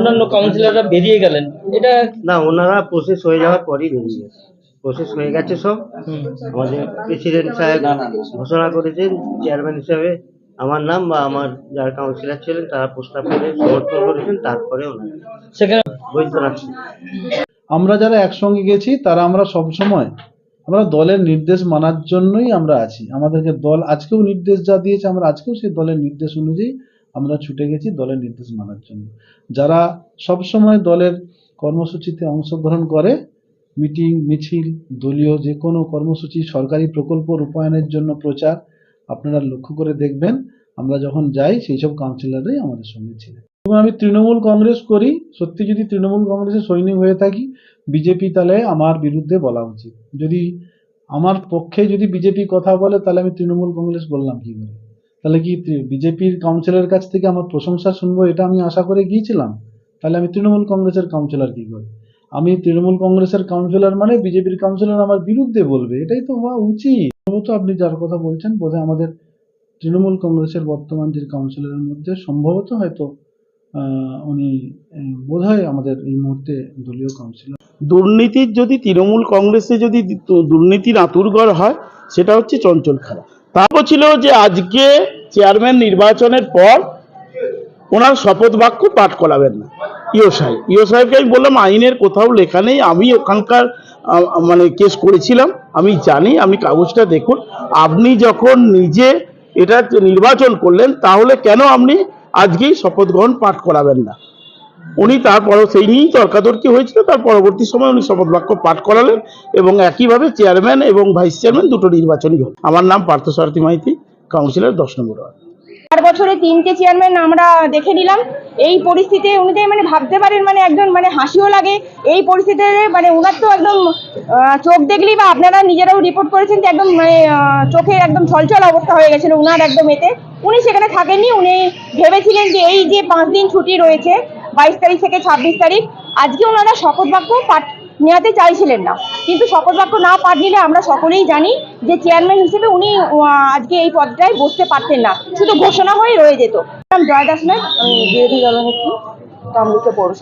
অন্যান্য কাউন্সিলররা বেরিয়ে গেলেন, এটা না, ওনারা প্রসেস হয়ে যাওয়ার পরই বেরিয়ে গেছে। প্রসেস হয়ে গেছে সব। আমাদের প্রেসিডেন্ট সাহেব ঘোষণা করেছেন চেয়ারম্যান হিসাবে আমার নাম বা আমার যারা কাউন্সিলর ছিলেন তারা প্রস্তাব করে সমর্থন করেছেন, তারপরে ওনারা সেখানে বৈদ্যনাথ। আমরা যারা একসঙ্গে গেছি তারা আমরা সব সময় আমরা দলের নির্দেশ মানার জন্যই আমরা আছি। আমাদেরকে দল আজকেও নির্দেশ যা দিয়েছে আমরা আজকেও সেই দলের নির্দেশ অনুযায়ী আমরা ছুটে গেছি দলের নির্দেশ মানার জন্য। যারা সব সময় দলের কর্মসূচিতে অংশগ্রহণ করে, মিটিং মিছিল দলীয় যে কোনো কর্মসূচি সরকারি প্রকল্প রূপায়ণের জন্য প্রচার, আপনারা লক্ষ্য করে দেখবেন আমরা যখন যাই সেই সব কাউন্সিলররাই আমাদের সঙ্গে ছিলেন। এবং আমি তৃণমূল কংগ্রেস করি, সত্যি যদি তৃণমূল কংগ্রেসের সৈনিক হয়ে থাকি বিজেপি তাহলে আমার বিরুদ্ধে বলা উচিত। যদি আমার পক্ষে যদি বিজেপি কথা বলে তাহলে আমি তৃণমূল কংগ্রেস বললাম কি করে? তাহলে কি বিজেপির কাউন্সিলরের কাছ থেকে আমার প্রশংসা শুনবো এটা আমি আশা করে গিয়েছিলাম? তাহলে আমি তৃণমূল কংগ্রেসের কাউন্সিলর কি করে? আমি তৃণমূল কংগ্রেসের কাউন্সিলর মানে বিজেপির কাউন্সিলর আমার বিরুদ্ধে বলবে, এটাই তো হওয়া উচিত। সম্ভবত আপনি যার কথা বলছেন বোধহয় আমাদের তৃণমূল কংগ্রেসের বর্তমান যে কাউন্সিলরের মধ্যে সম্ভবত হয়তো উনি বোধহয় আমাদের এই মুহূর্তে দলীয় কাউন্সিলর। দুর্নীতির যদি তৃণমূল কংগ্রেসে যদি দুর্নীতির আঁতুড়ঘর হয় সেটা হচ্ছে চঞ্চল খেলা। তারপর ছিল যে আজকে চেয়ারম্যান নির্বাচনের পর ওনার শপথ বাক্য পাঠ করাবেন না। ইও সাহেবকে আমি বললাম আইনের কোথাও লেখা নেই, আমি ওখানকার মানে কেস করেছিলাম, আমি জানি, আপনি কাগজটা দেখুন। আপনি যখন নিজে এটা নির্বাচন করলেন তাহলে কেন আপনি আজকেই শপথ গ্রহণ পাঠ করাবেন না? উনি তারপর সেই নিয়েই তর্কাতর্কি হয়েছিল, তার পরবর্তী সময় উনি শপথ বাক্য পাঠ করালেন এবং একইভাবে চেয়ারম্যান এবং ভাইস চেয়ারম্যান দুটো নির্বাচনই হল। আমার নাম পার্থসারথী মাইতি, কাউন্সিলর 10 নম্বর ওয়ার্ড। 4 বছরে 3টে চেয়ারম্যান আমরা দেখে নিলাম। এই পরিস্থিতি অনুযায়ী মানে ভাবতে পারেন, মানে একজন মানে হাসিও লাগে এই পরিস্থিতিতে। মানে ওনার তো একদম চোখ দেখলেই বা আপনারা নিজেরাও রিপোর্ট করেছেন যে একদম মানে চোখে একদম ছলছল অবস্থা হয়ে গেছিল ওনার একদম এতে। উনি সেখানে থাকেননি, উনি ভেবেছিলেন যে এই যে 5 দিন ছুটি রয়েছে 22 তারিখ থেকে 26 তারিখ, আজকে ওনারা শপথ বাক্য পাঠ নেওয়াতে চাইছিলেন না। কিন্তু শপথ বাক্য না পাঠ নিলে আমরা সকলেই জানি যে চেয়ারম্যান হিসেবে উনি আজকে এই পদটায় বসতে পারতেন না, শুধু ঘোষণা হয়ে রয়ে যেত। জয় দাস নাথ, আমি বিরোধী দলনেত্রী কামরূপ পৌরসভা।